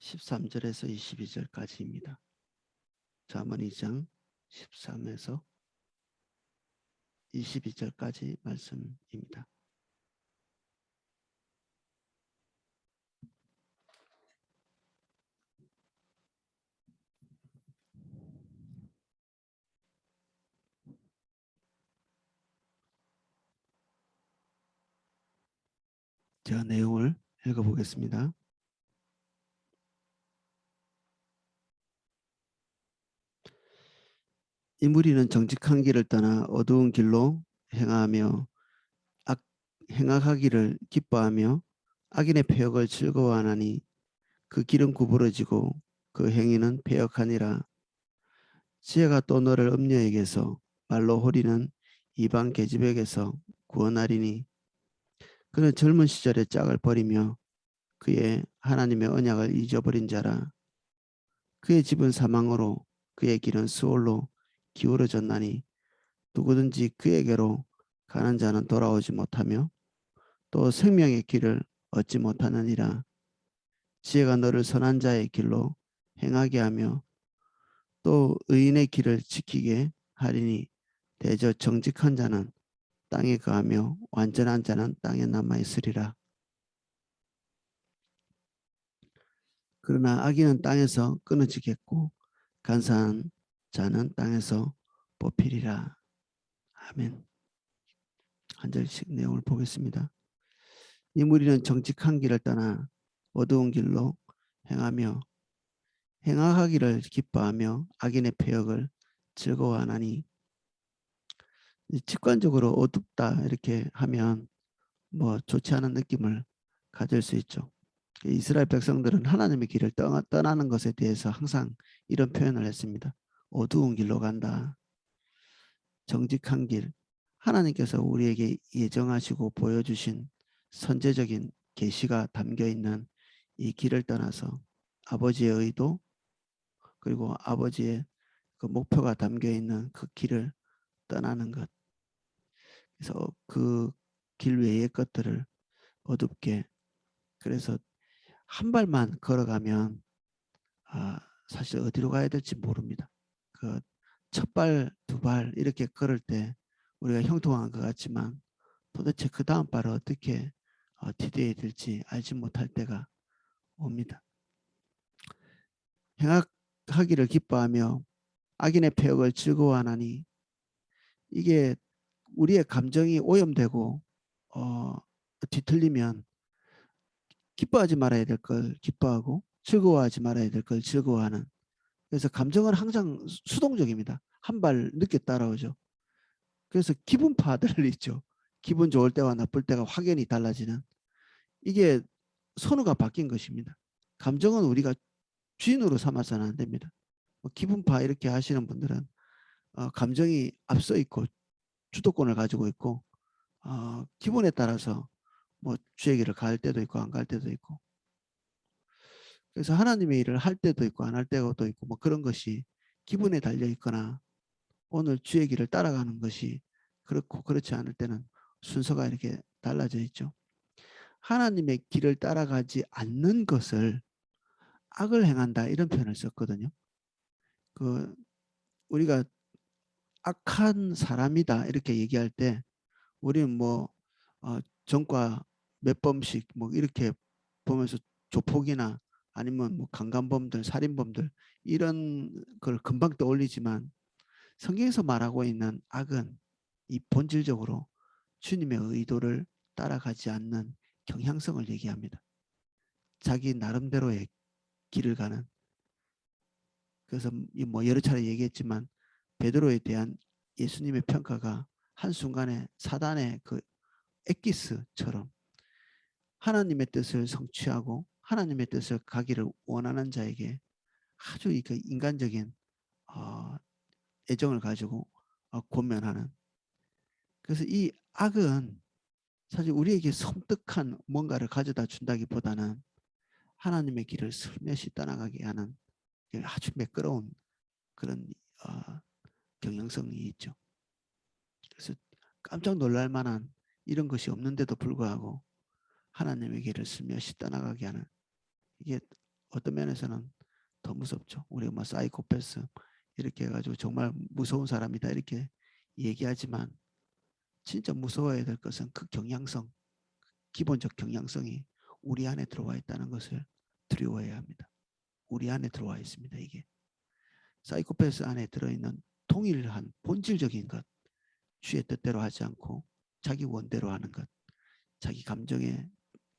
13절에서 22절까지입니다. 잠언 2장 13에서 22절까지 말씀입니다. 제가 내용을 읽어보겠습니다. 이 무리는 정직한 길을 떠나 어두운 길로 행하기를 기뻐하며 악인의 패역을 즐거워하나니 그 길은 구부러지고 그 행위는 패역하니라. 지혜가 또 너를 음녀에게서 말로 호리는 이방 계집에게서 구원하리니 그는 젊은 시절에 짝을 버리며 그의 하나님의 언약을 잊어버린 자라. 그의 집은 사망으로 그의 길은 수월로 기울어졌나니 누구든지 그에게로 가는 자는 돌아오지 못하며 또 생명의 길을 얻지 못하느니라. 지혜가 너를 선한 자의 길로 행하게 하며 또 의인의 길을 지키게 하리니 대저 정직한 자는 땅에 거하며 완전한 자는 땅에 남아 있으리라. 그러나 악인은 땅에서 끊어지겠고 간사한 자는 땅에서 뽑히리라. 아멘. 한 절씩 내용을 보겠습니다. 이 무리는 정직한 길을 떠나 어두운 길로 행하며 행하기를 기뻐하며 악인의 패역을 즐거워하나니, 직관적으로 어둡다 이렇게 하면 뭐 좋지 않은 느낌을 가질 수 있죠. 이스라엘 백성들은 하나님의 길을 떠나는 것에 대해서 항상 이런 표현을 했습니다. 어두운 길로 간다. 정직한 길. 하나님께서 우리에게 예정하시고 보여주신 선제적인 계시가 담겨 있는 이 길을 떠나서 아버지의 의도 그리고 아버지의 그 목표가 담겨 있는 그 길을 떠나는 것. 그래서 그 길 외의 것들을 어둡게, 그래서 한 발만 걸어가면 사실 어디로 가야 될지 모릅니다. 그 첫 발, 두 발 이렇게 걸을 때 우리가 형통한 것 같지만 도대체 그 다음 발을 어떻게 디뎌야 될지 알지 못할 때가 옵니다. 행하기를 기뻐하며 악인의 패역을 즐거워하나니, 이게 우리의 감정이 오염되고 뒤틀리면 기뻐하지 말아야 될 걸 기뻐하고 즐거워하지 말아야 될 걸 즐거워하는, 그래서 감정은 항상 수동적입니다. 한 발 늦게 따라오죠. 그래서 기분파들 있죠. 기분 좋을 때와 나쁠 때가 확연히 달라지는, 이게 선호가 바뀐 것입니다. 감정은 우리가 주인으로 삼아서는 안 됩니다. 기분파 이렇게 하시는 분들은 감정이 앞서 있고 주도권을 가지고 있고 기분에 따라서 뭐 주의 길을 갈 때도 있고 안 갈 때도 있고, 그래서 하나님의 일을 할 때도 있고 안 할 때도 있고 뭐 그런 것이 기분에 달려 있거나 오늘 주의 길을 따라가는 것이 그렇고 그렇지 않을 때는 순서가 이렇게 달라져 있죠. 하나님의 길을 따라가지 않는 것을 악을 행한다 이런 표현을 썼거든요. 그 우리가 악한 사람이다 이렇게 얘기할 때 우리는 뭐 전과 몇 범씩 뭐 이렇게 보면서 조폭이나 아니면 뭐 강간범들, 살인범들 이런 걸 금방 떠올리지만 성경에서 말하고 있는 악은 이 본질적으로 주님의 의도를 따라가지 않는 경향성을 얘기합니다. 자기 나름대로의 길을 가는. 그래서 뭐 여러 차례 얘기했지만 베드로에 대한 예수님의 평가가 한순간에 사단의 그 엑기스처럼 하나님의 뜻을 성취하고 하나님의 뜻을 가기를 원하는 자에게 아주 인간적인 애정을 가지고 권면하는. 그래서 이 악은 사실 우리에게 섬뜩한 뭔가를 가져다 준다기보다는 하나님의 길을 슬며시 떠나가게 하는 아주 매끄러운 그런 경향성이 있죠. 그래서 깜짝 놀랄 만한 이런 것이 없는데도 불구하고 하나님의 길을 슬며시 떠나가게 하는, 이게 어떤 면에서는 더 무섭죠. 우리가 뭐 사이코패스 이렇게 해가지고 정말 무서운 사람이다 이렇게 얘기하지만 진짜 무서워야 될 것은 그 경향성, 기본적 경향성이 우리 안에 들어와 있다는 것을 두려워해야 합니다. 우리 안에 들어와 있습니다. 이게 사이코패스 안에 들어있는 동일한 본질적인 것, 주의 뜻대로 하지 않고 자기 원대로 하는 것, 자기 감정의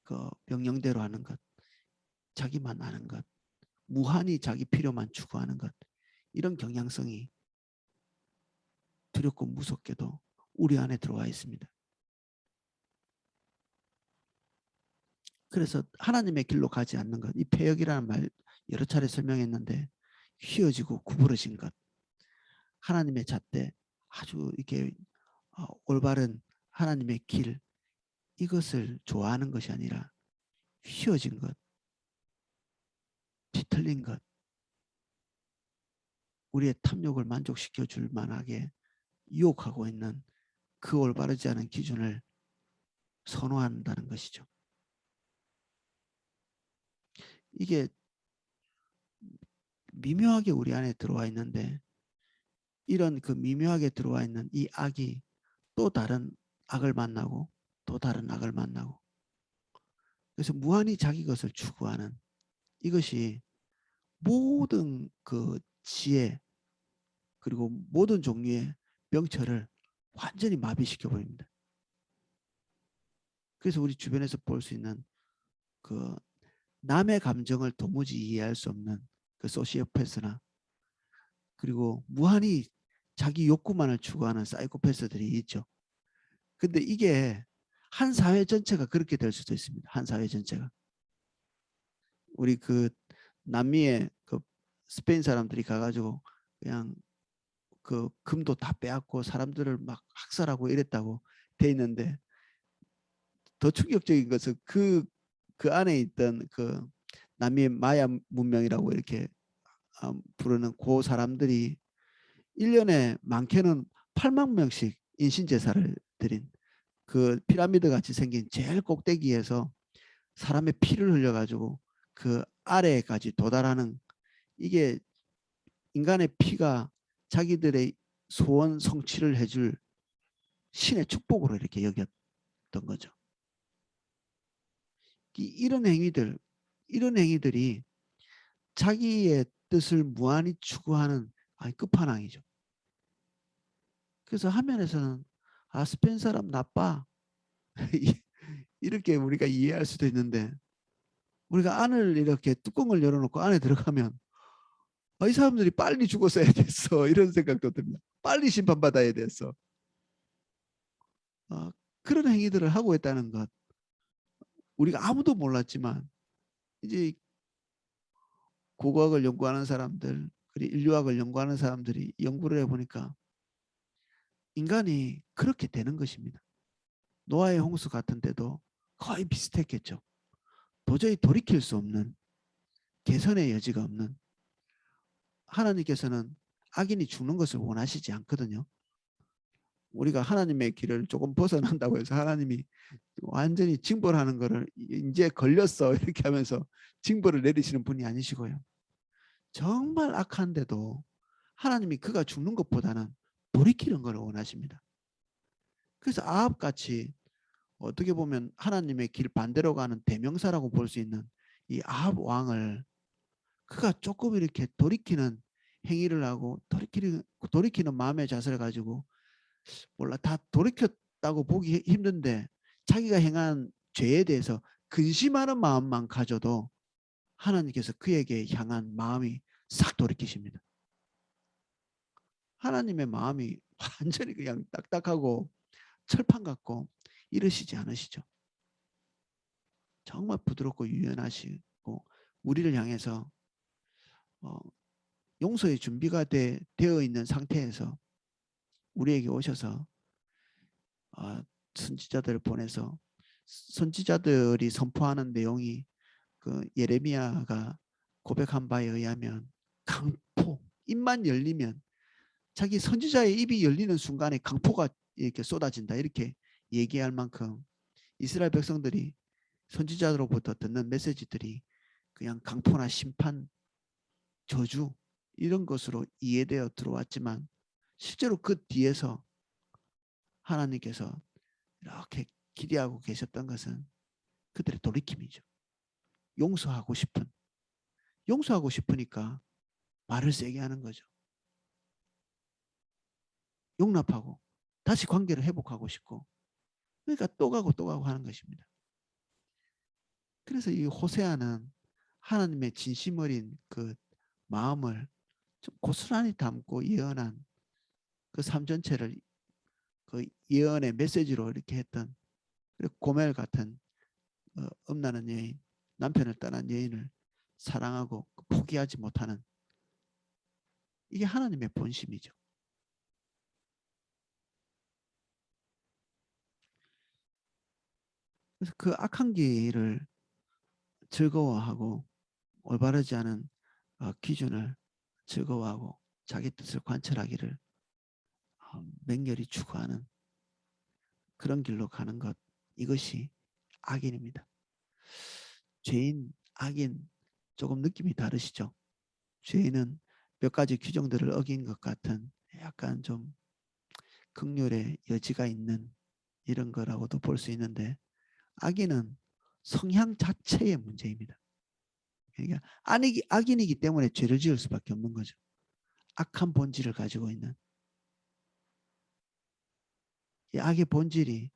그 명령대로 하는 것, 자기만 아는 것, 무한히 자기 필요만 추구하는 것, 이런 경향성이 두렵고 무섭게도 우리 안에 들어와 있습니다. 그래서 하나님의 길로 가지 않는 것, 이 패역이라는 말 여러 차례 설명했는데 휘어지고 구부러진 것, 하나님의 잣대 아주 이렇게 올바른 하나님의 길, 이것을 좋아하는 것이 아니라 휘어진 것, 뒤틀린 것, 우리의 탐욕을 만족시켜 줄 만하게 유혹하고 있는 그 올바르지 않은 기준을 선호한다는 것이죠. 이게 미묘하게 우리 안에 들어와 있는데 이런 그 미묘하게 들어와 있는 이 악이 또 다른 악을 만나고 또 다른 악을 만나고, 그래서 무한히 자기 것을 추구하는 이것이 모든 그 지혜 그리고 모든 종류의 명철을 완전히 마비시켜 버립니다. 그래서 우리 주변에서 볼 수 있는 그 남의 감정을 도무지 이해할 수 없는 그 소시오패스나 그리고 무한히 자기 욕구만을 추구하는 사이코패스들이 있죠. 근데 이게 한 사회 전체가 그렇게 될 수도 있습니다. 한 사회 전체가. 우리 그 남미의 그 스페인 사람들이 가가지고 그냥 그 금도 다 빼앗고 사람들을 막 학살하고 이랬다고 돼 있는데, 더 충격적인 것은 그 안에 있던 그 남미의 마야 문명이라고 이렇게 부르는 그 사람들이 1년에 많게는 8만 명씩 인신제사를 드린, 그 피라미드 같이 생긴 제일 꼭대기에서 사람의 피를 흘려가지고 그 아래까지 도달하는, 이게 인간의 피가 자기들의 소원 성취를 해줄 신의 축복으로 이렇게 여겼던 거죠. 이런 행위들이 자기의 뜻을 무한히 추구하는 끝판왕이죠. 그래서 한면에서는 스페인 사람 나빠 이렇게 우리가 이해할 수도 있는데, 우리가 안을 이렇게 뚜껑을 열어놓고 안에 들어가면 이 사람들이 빨리 죽었어야 됐어 이런 생각도 듭니다. 빨리 심판받아야 됐어. 그런 행위들을 하고 있다는 것, 우리가 아무도 몰랐지만 이제 고고학을 연구하는 사람들 그리고 인류학을 연구하는 사람들이 연구를 해보니까 인간이 그렇게 되는 것입니다. 노아의 홍수 같은 데도 거의 비슷했겠죠. 도저히 돌이킬 수 없는, 개선의 여지가 없는, 하나님께서는 악인이 죽는 것을 원하시지 않거든요. 우리가 하나님의 길을 조금 벗어난다고 해서 하나님이 완전히 징벌하는 거를 이제 걸렸어 이렇게 하면서 징벌을 내리시는 분이 아니시고요. 정말 악한데도 하나님이 그가 죽는 것보다는 돌이키는 걸 원하십니다. 그래서 아합같이 어떻게 보면 하나님의 길 반대로 가는 대명사라고 볼 수 있는 이 아합 왕을, 그가 조금 이렇게 돌이키는 행위를 하고 돌이키는 마음의 자세를 가지고 몰라 다 돌이켰다고 보기 힘든데 자기가 행한 죄에 대해서 근심하는 마음만 가져도 하나님께서 그에게 향한 마음이 싹 돌이키십니다. 하나님의 마음이 완전히 그냥 딱딱하고 철판 같고 이러시지 않으시죠. 정말 부드럽고 유연하시고 우리를 향해서 용서의 준비가 되어 있는 상태에서 우리에게 오셔서 선지자들을 보내서 선지자들이 선포하는 내용이 그 예레미야가 고백한 바에 의하면 강포, 입만 열리면 자기 선지자의 입이 열리는 순간에 강포가 이렇게 쏟아진다 이렇게 얘기할 만큼 이스라엘 백성들이 선지자로부터 듣는 메시지들이 그냥 강포나 심판, 저주 이런 것으로 이해되어 들어왔지만 실제로 그 뒤에서 하나님께서 이렇게 기대하고 계셨던 것은 그들의 돌이킴이죠. 용서하고 싶은, 용서하고 싶으니까 말을 세게 하는 거죠. 용납하고 다시 관계를 회복하고 싶고, 그러니까 또 가고 또 가고 하는 것입니다. 그래서 이 호세아는 하나님의 진심 어린 그 마음을 좀 고스란히 담고 예언한 그 삶 전체를 그 예언의 메시지로 이렇게 했던 고멜 같은 엄나는 여인, 남편을 떠난 여인을 사랑하고 포기하지 못하는, 이게 하나님의 본심이죠. 그래서 그 악한 길을 즐거워하고 올바르지 않은 기준을 즐거워하고 자기 뜻을 관철하기를 맹렬히 추구하는 그런 길로 가는 것, 이것이 악인입니다. 죄인, 악인 조금 느낌이 다르시죠? 죄인은 몇 가지 규정들을 어긴 것 같은 약간 좀 극률의 여지가 있는 이런 거라고도 볼 수 있는데, 악인은 성향 자체의 문제입니다. 그러니까 악인이기 때문에 죄를 지을 수밖에 없는 거죠. 악한 본질을 가지고 있는 이 악의 본질이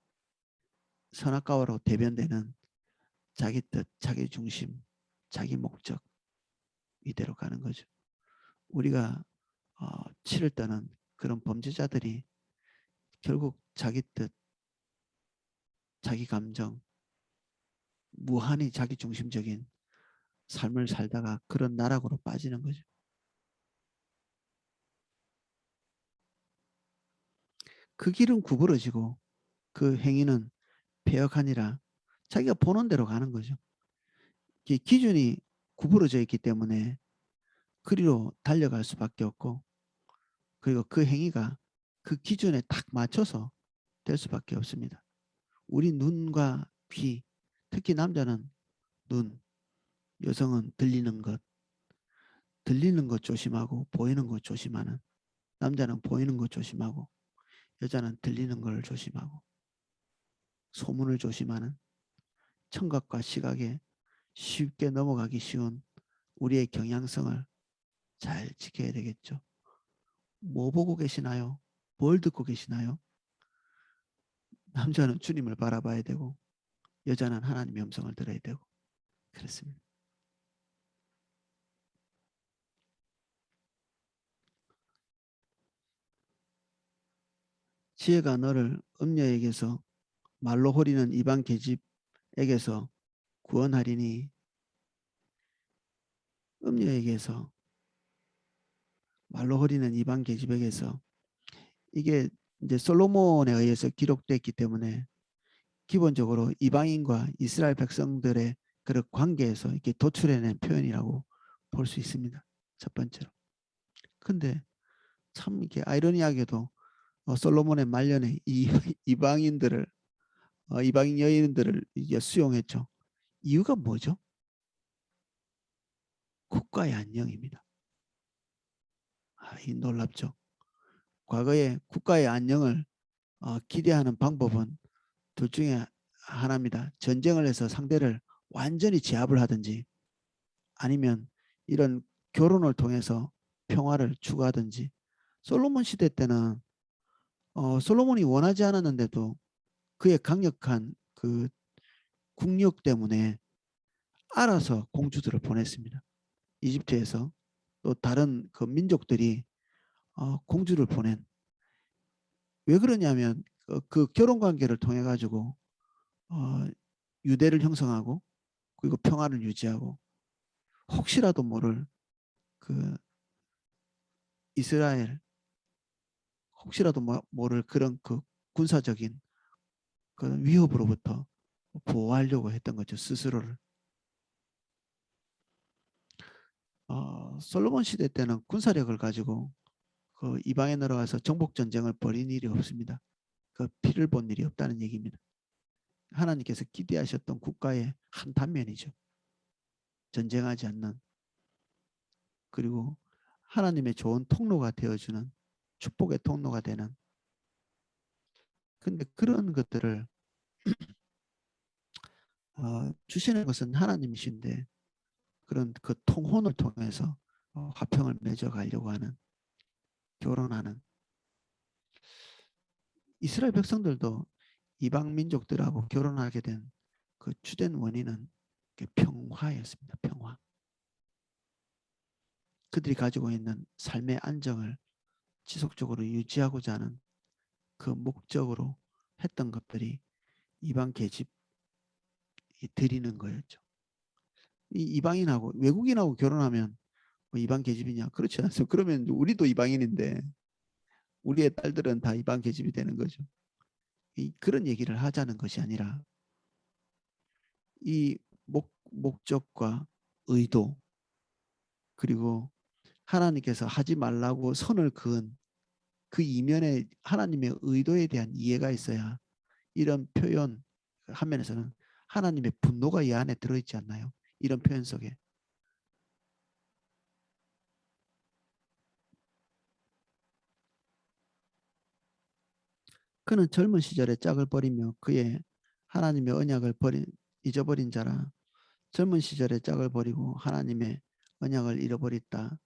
선악과로 대변되는 자기 뜻, 자기 중심, 자기 목적, 이대로 가는 거죠. 우리가 치를 떠는 그런 범죄자들이 결국 자기 뜻, 자기 감정, 무한히 자기 중심적인 삶을 살다가 그런 나락으로 빠지는 거죠. 그 길은 구부러지고 그 행위는 폐역하니라, 자기가 보는 대로 가는 거죠. 기준이 구부러져 있기 때문에 그리로 달려갈 수밖에 없고, 그리고 그 행위가 그 기준에 딱 맞춰서 될 수밖에 없습니다. 우리 눈과 귀, 특히 남자는 눈, 여성은 들리는 것 조심하고 보이는 것 조심하는, 남자는 보이는 것 조심하고 여자는 들리는 걸 조심하고 소문을 조심하는, 청각과 시각에 쉽게 넘어가기 쉬운 우리의 경향성을 잘 지켜야 되겠죠. 뭐 보고 계시나요? 뭘 듣고 계시나요? 남자는 주님을 바라봐야 되고 여자는 하나님의 음성을 들어야 되고 그렇습니다. 지혜가 너를 음녀에게서 말로 호리는 이방 계집에게서 구원하리니, 음녀에게서 말로 호리는 이방 계집에게서, 이게 이제 솔로몬에 의해서 기록됐기 때문에 기본적으로 이방인과 이스라엘 백성들의 그런 관계에서 이렇게 도출해낸 표현이라고 볼 수 있습니다. 첫 번째로. 근데 참 이렇게 아이러니하게도 솔로몬의 말년에 이 이방인들을 이방인 여인들을 이제 수용했죠. 이유가 뭐죠? 국가의 안녕입니다. 이 놀랍죠. 과거에 국가의 안녕을 기대하는 방법은 둘 중에 하나입니다. 전쟁을 해서 상대를 완전히 제압을 하든지, 아니면 이런 결혼을 통해서 평화를 추구하든지. 솔로몬 시대 때는 솔로몬이 원하지 않았는데도 그의 강력한 그 국력 때문에 알아서 공주들을 보냈습니다. 이집트에서 또 다른 그 민족들이 공주를 보낸, 왜 그러냐면 그 결혼 관계를 통해 가지고 유대를 형성하고 그리고 평화를 유지하고, 혹시라도 모를 그 이스라엘, 혹시라도 모를 그런 그 군사적인 그런 위협으로부터 보호하려고 했던 거죠, 스스로를. 솔로몬 시대 때는 군사력을 가지고 그 이방에 들어가서 정복 전쟁을 벌인 일이 없습니다. 그 피를 본 일이 없다는 얘기입니다. 하나님께서 기대하셨던 국가의 한 단면이죠. 전쟁하지 않는, 그리고 하나님의 좋은 통로가 되어주는, 축복의 통로가 되는. 근데 그런 것들을 주시는 것은 하나님이신데, 그런 그 통혼을 통해서 화평을 맺어가려고 하는, 결혼하는, 이스라엘 백성들도 이방 민족들하고 결혼하게 된 그 주된 원인은 평화였습니다. 평화. 그들이 가지고 있는 삶의 안정을 지속적으로 유지하고자 하는 그 목적으로 했던 것들이 이방 계집이 드리는 거였죠. 이 이방인하고 외국인하고 결혼하면 뭐 이방 계집이냐? 그렇지 않습니다. 그러면 우리도 이방인인데 우리의 딸들은 다 이방 계집이 되는 거죠. 그런 얘기를 하자는 것이 아니라 이 목적과 의도, 그리고 하나님께서 하지 말라고 선을 그은 그 이면에 하나님의 의도에 대한 이해가 있어야 이런 표현 화면에서는 하나님의 분노가 이 안에 들어있지 않나요? 이런 표현 속에. 그는 젊은 시절에 짝을 버리며 그의 하나님의 언약을 잊어버린 자라. 젊은 시절에 짝을 버리고 하나님의 언약을 잃어버렸다.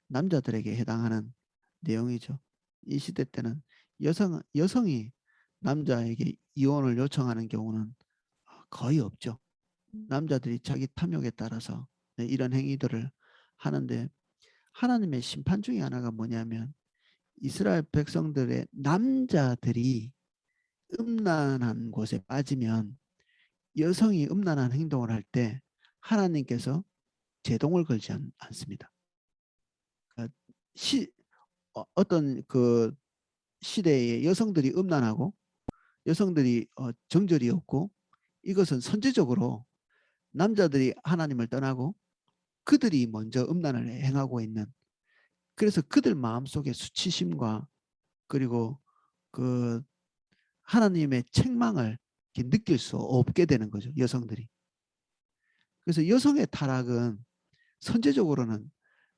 남자들에게 해당하는 내용이죠. 이 시대 때는 여성이 남자에게 이혼을 요청하는 경우는 거의 없죠. 남자들이 자기 탐욕에 따라서 이런 행위들을 하는데, 하나님의 심판 중에 하나가 뭐냐면 이스라엘 백성들의 남자들이 음란한 곳에 빠지면, 여성이 음란한 행동을 할 때 하나님께서 제동을 걸지 않습니다. 그러니까 어떤 그 시대에 여성들이 음란하고 여성들이 정절이 없고, 이것은 선제적으로 남자들이 하나님을 떠나고 그들이 먼저 음란을 행하고 있는, 그래서 그들 마음속에 수치심과 그리고 그 하나님의 책망을 느낄 수 없게 되는 거죠. 여성들이. 그래서 여성의 타락은 선제적으로는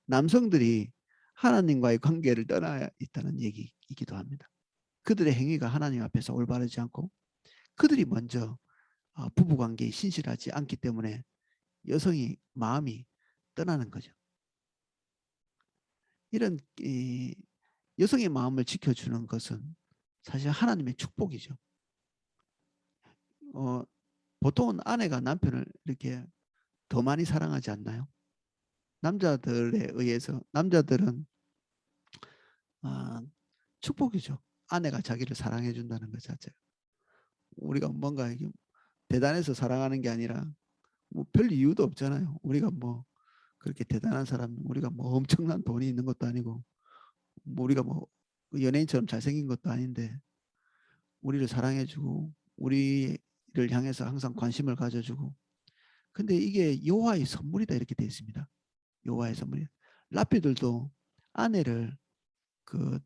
남성들이 하나님과의 관계를 떠나 있다는 얘기이기도 합니다. 그들의 행위가 하나님 앞에서 올바르지 않고 그들이 먼저 부부관계에 신실하지 않기 때문에 여성이 마음이 떠나는 거죠. 이런 여성의 마음을 지켜주는 것은 사실 하나님의 축복이죠. 보통은 아내가 남편을 이렇게 더 많이 사랑하지 않나요? 남자들에 의해서 남자들은 축복이죠. 아내가 자기를 사랑해 준다는 것 자체가. 우리가 뭔가 대단해서 사랑하는 게 아니라 뭐 별 이유도 없잖아요. 우리가 뭐 그렇게 대단한 사람, 우리가 뭐 엄청난 돈이 있는 것도 아니고, 뭐 우리가 뭐 연예인처럼 잘생긴 것도 아닌데 우리를 사랑해주고 우리를 향해서 항상 관심을 가져주고. 근데 이게 여호와의 선물이다 이렇게 되어 있습니다. 여호와의 선물이. 랍비들도 아내를 그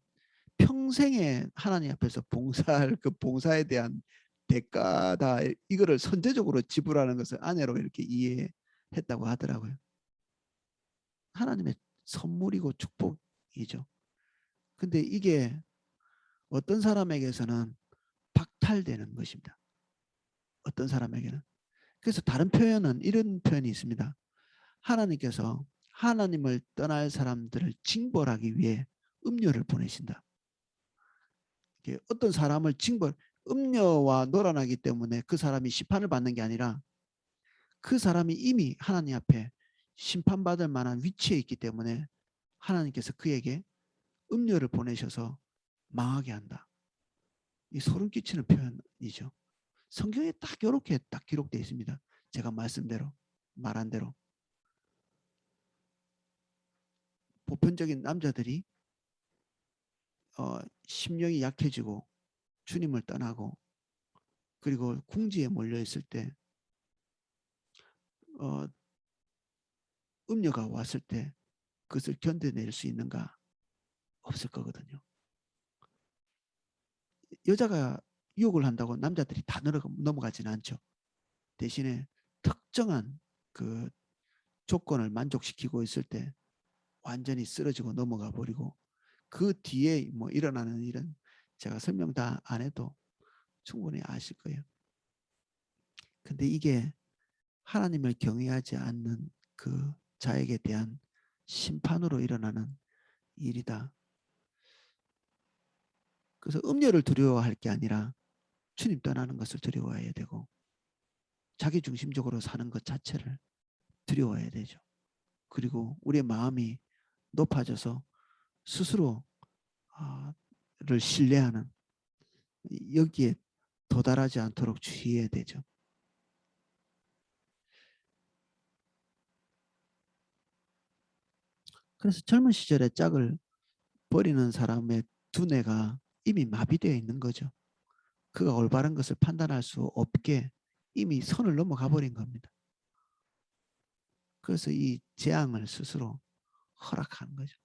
평생에 하나님 앞에서 봉사할 그 봉사에 대한 대가다, 이거를 선제적으로 지불하는 것을 아내로 이렇게 이해했다고 하더라고요. 하나님의 선물이고 축복이죠. 근데 이게 어떤 사람에게서는 박탈되는 것입니다. 어떤 사람에게는. 그래서 다른 표현은 이런 표현이 있습니다. 하나님께서 하나님을 떠날 사람들을 징벌하기 위해 음료를 보내신다. 어떤 사람을 음료와 놀아나기 때문에 그 사람이 심판을 받는 게 아니라 그 사람이 이미 하나님 앞에 심판받을 만한 위치에 있기 때문에 하나님께서 그에게 음료를 보내셔서 망하게 한다. 이 소름 끼치는 표현이죠. 성경에 딱 이렇게 딱 기록되어 있습니다. 제가 말한 대로 보편적인 남자들이 심령이 약해지고 주님을 떠나고 그리고 궁지에 몰려 있을 때 음녀가 왔을 때 그것을 견뎌낼 수 있는가? 없을 거거든요. 여자가 유혹을 한다고 남자들이 다 넘어가지는 않죠. 대신에 특정한 그 조건을 만족시키고 있을 때 완전히 쓰러지고 넘어가 버리고 그 뒤에 뭐 일어나는 일은 제가 설명 다 안 해도 충분히 아실 거예요. 근데 이게 하나님을 경외하지 않는 그 자에게 대한 심판으로 일어나는 일이다. 그래서 음료를 두려워할 게 아니라 주님 떠나는 것을 두려워해야 되고 자기 중심적으로 사는 것 자체를 두려워해야 되죠. 그리고 우리의 마음이 높아져서 스스로를 신뢰하는 여기에 도달하지 않도록 주의해야 되죠. 그래서 젊은 시절에 짝을 버리는 사람의 두뇌가 이미 마비되어 있는 거죠. 그가 올바른 것을 판단할 수 없게 이미 선을 넘어가 버린 겁니다. 그래서 이 재앙을 스스로 허락하는 거죠.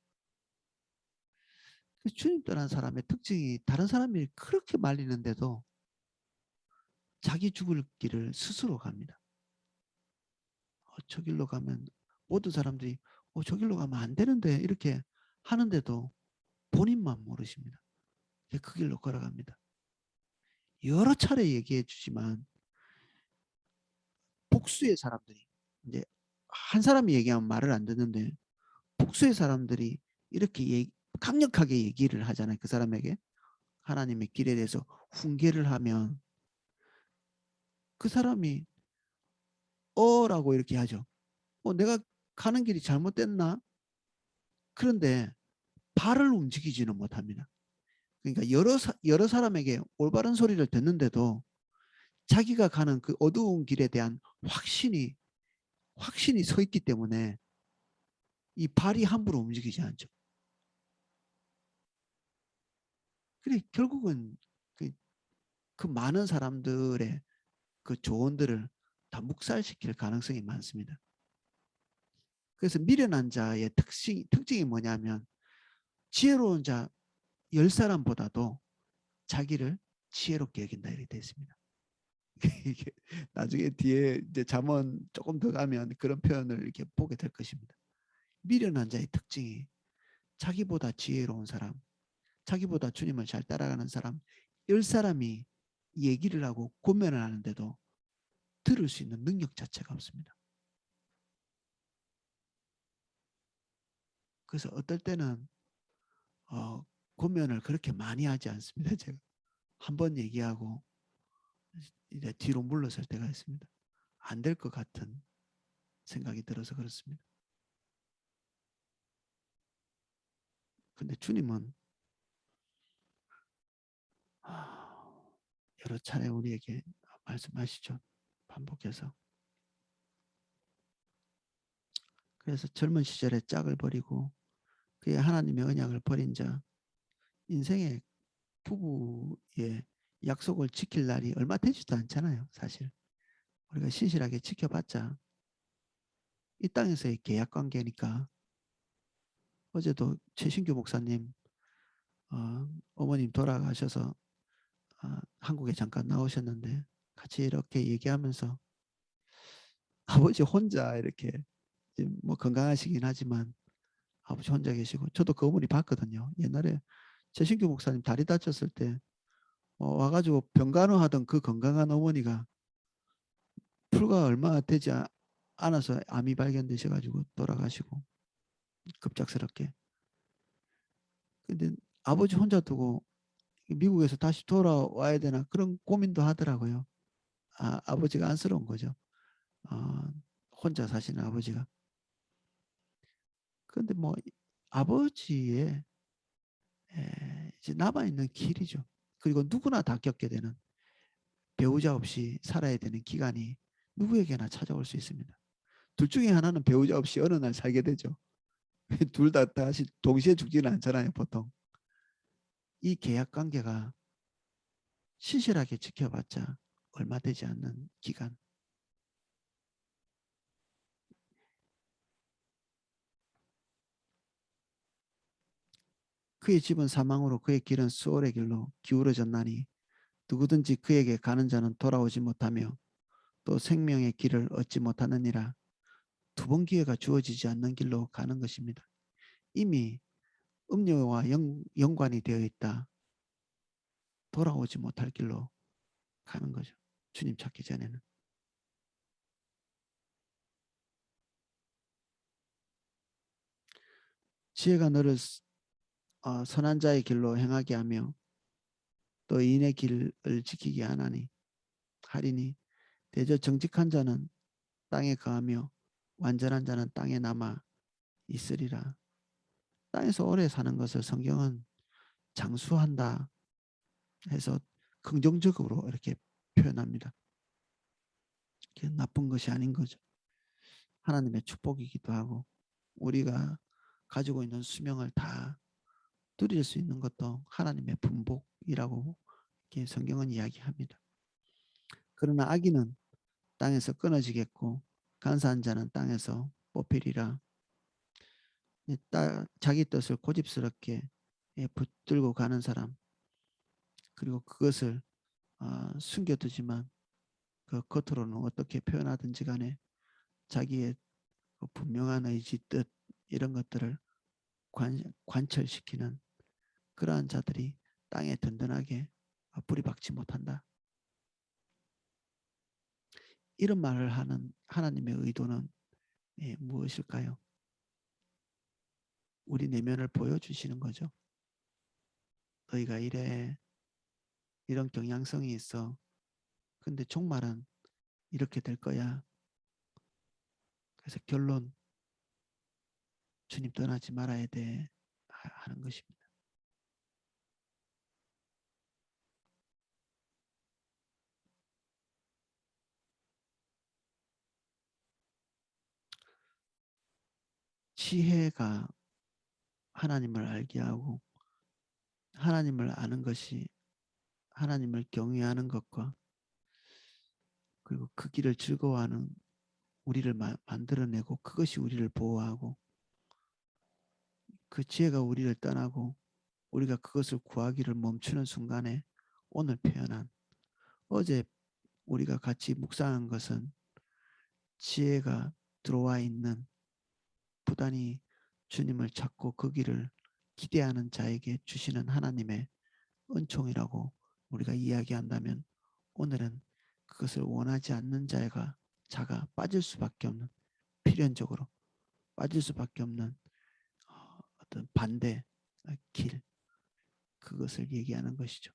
주님 떠난 사람의 특징이 다른 사람이 그렇게 말리는데도 자기 죽을 길을 스스로 갑니다. 저 길로 가면 모든 사람들이 저 길로 가면 안 되는데 이렇게 하는데도 본인만 모르십니다. 그 길로 걸어갑니다. 여러 차례 얘기해 주지만 복수의 사람들이 이제 한 사람이 얘기하면 말을 안 듣는데 복수의 사람들이 이렇게 강력하게 얘기를 하잖아요. 그 사람에게 하나님의 길에 대해서 훈계를 하면 그 사람이 라고 이렇게 하죠. 내가 가는 길이 잘못됐나? 그런데 발을 움직이지는 못합니다. 그러니까 여러 사람에게 올바른 소리를 듣는데도 자기가 가는 그 어두운 길에 대한 확신이 서 있기 때문에 이 발이 함부로 움직이지 않죠. 그래 결국은 그 많은 사람들의 그 조언들을 다 묵살시킬 가능성이 많습니다. 그래서 미련한 자의 특징이 뭐냐면 지혜로운 자 10사람보다도 자기를 지혜롭게 여긴다 이렇게 되어 있습니다. 이게 나중에 뒤에 이제 잠언 조금 더 가면 그런 표현을 이렇게 보게 될 것입니다. 미련한 자의 특징이 자기보다 지혜로운 사람, 자기보다 주님을 잘 따라가는 사람 10사람이 얘기를 하고 고면을 하는데도 들을 수 있는 능력 자체가 없습니다. 그래서 어떨 때는 고면을 그렇게 많이 하지 않습니다. 제가 한 번 얘기하고 이제 뒤로 물러설 때가 있습니다. 안 될 것 같은 생각이 들어서 그렇습니다. 근데 주님은 여러 차례 우리에게 말씀하시죠. 반복해서. 그래서 젊은 시절에 짝을 버리고 그의 하나님의 언약을 버린 자, 인생의 부부의 약속을 지킬 날이 얼마 되지도 않잖아요. 사실 우리가 신실하게 지켜봤자 이 땅에서의 계약 관계니까. 어제도 최신규 목사님 어머님 돌아가셔서 한국에 잠깐 나오셨는데 같이 이렇게 얘기하면서 아버지 혼자 이렇게 뭐 건강하시긴 하지만 아버지 혼자 계시고 저도 그 어머니 봤거든요. 옛날에 최신규 목사님 다리 다쳤을 때 와가지고 병간호하던 그 건강한 어머니가 불과 얼마 되지 않아서 암이 발견되셔가지고 돌아가시고 급작스럽게. 근데 아버지 혼자 두고 미국에서 다시 돌아와야 되나 그런 고민도 하더라고요. 아버지가 안쓰러운 거죠. 혼자 사시는 아버지가. 그런데 뭐 아버지의 이제 남아있는 길이죠. 그리고 누구나 다 겪게 되는 배우자 없이 살아야 되는 기간이 누구에게나 찾아올 수 있습니다. 둘 중에 하나는 배우자 없이 어느 날 살게 되죠. 둘 다 다시 동시에 죽지는 않잖아요, 보통. 이 계약 관계가 신실하게 지켜봤자 얼마 되지 않는 기간. 그의 집은 사망으로 그의 길은 수월의 길로 기울어졌나니 누구든지 그에게 가는 자는 돌아오지 못하며 또 생명의 길을 얻지 못하느니라. 두 번 기회가 주어지지 않는 길로 가는 것입니다. 이미 음료와 연관이 되어 있다. 돌아오지 못할 길로 가는 거죠. 주님 찾기 전에는. 지혜가 너를 선한 자의 길로 행하게 하며 또 의인의 길을 지키게 하리니 대저 정직한 자는 땅에 거하며 완전한 자는 땅에 남아 있으리라. 땅에서 오래 사는 것을 성경은 장수한다 해서 긍정적으로 이렇게 표현합니다. 나쁜 것이 아닌 거죠. 하나님의 축복이기도 하고 우리가 가지고 있는 수명을 다 누릴 수 있는 것도 하나님의 분복이라고 이렇게 성경은 이야기합니다. 그러나 악인은 땅에서 끊어지겠고 간사한 자는 땅에서 뽑히리라. 자기 뜻을 고집스럽게 붙들고 가는 사람 그리고 그것을 숨겨두지만 그 겉으로는 어떻게 표현하든지 간에 자기의 그 분명한 의지 뜻 이런 것들을 관철시키는 그러한 자들이 땅에 든든하게 뿌리 박지 못한다. 이런 말을 하는 하나님의 의도는 무엇일까요? 우리 내면을 보여주시는 거죠. 너희가 이런 경향성이 있어. 근데 종말은 이렇게 될 거야. 그래서 결론 주님 떠나지 말아야 돼 하는 것입니다. 지혜가 하나님을 알게 하고 하나님을 아는 것이 하나님을 경외하는 것과 그리고 그 길을 즐거워하는 우리를 만들어내고 그것이 우리를 보호하고 그 지혜가 우리를 떠나고 우리가 그것을 구하기를 멈추는 순간에 오늘 표현한 어제 우리가 같이 묵상한 것은 지혜가 들어와 있는 부단히 주님을 찾고 그 길을 기대하는 자에게 주시는 하나님의 은총이라고 우리가 이야기한다면 오늘은 그것을 원하지 않는 자가 빠질 수밖에 없는 필연적으로 빠질 수밖에 없는 어떤 반대 길 그것을 얘기하는 것이죠.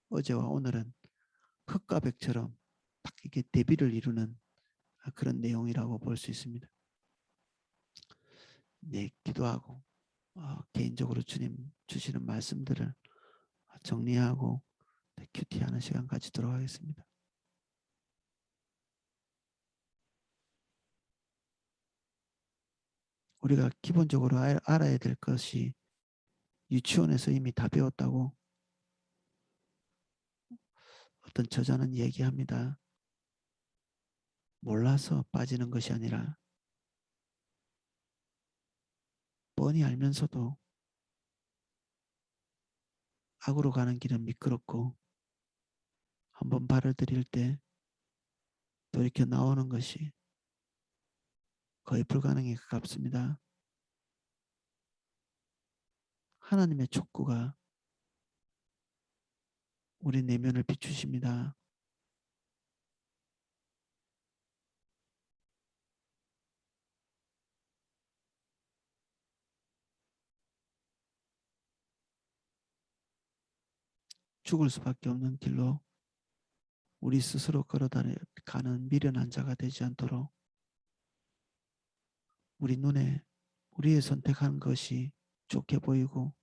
어제와 오늘은 흙과 백처럼 딱 이게 대비를 이루는 그런 내용이라고 볼 수 있습니다. 네, 기도하고 개인적으로 주님 주시는 말씀들을 정리하고 큐티하는 시간 가지도록 하겠습니다. 우리가 기본적으로 알아야 될 것이 유치원에서 이미 다 배웠다고 어떤 저자는 얘기합니다. 몰라서 빠지는 것이 아니라 뻔히 알면서도 악으로 가는 길은 미끄럽고 한번 발을 들일 때 돌이켜 나오는 것이 거의 불가능에 가깝습니다. 하나님의 촉구가 우리 내면을 비추십니다. 죽을 수밖에 없는 길로 우리 스스로 걸어가는 미련한 자가 되지 않도록 우리 눈에 우리의 선택한 것이 좋게 보이고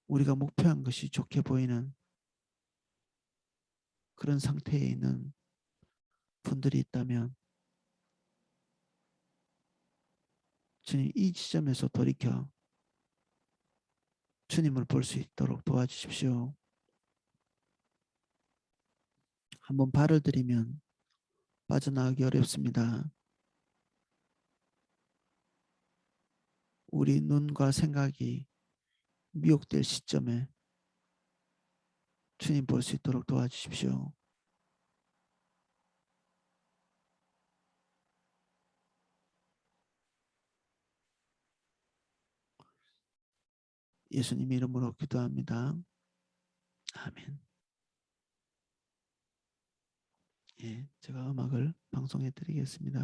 우리가 목표한 것이 좋게 보이는 그런 상태에 있는 분들이 있다면 주님 이 지점에서 돌이켜 주님을 볼 수 있도록 도와주십시오. 한번 발을 들이면 빠져나가기 어렵습니다. 우리 눈과 생각이 미혹될 시점에 주님 볼 수 있도록 도와주십시오. 예수님 이름으로 기도합니다. 아멘. 예, 제가 음악을 방송해 드리겠습니다.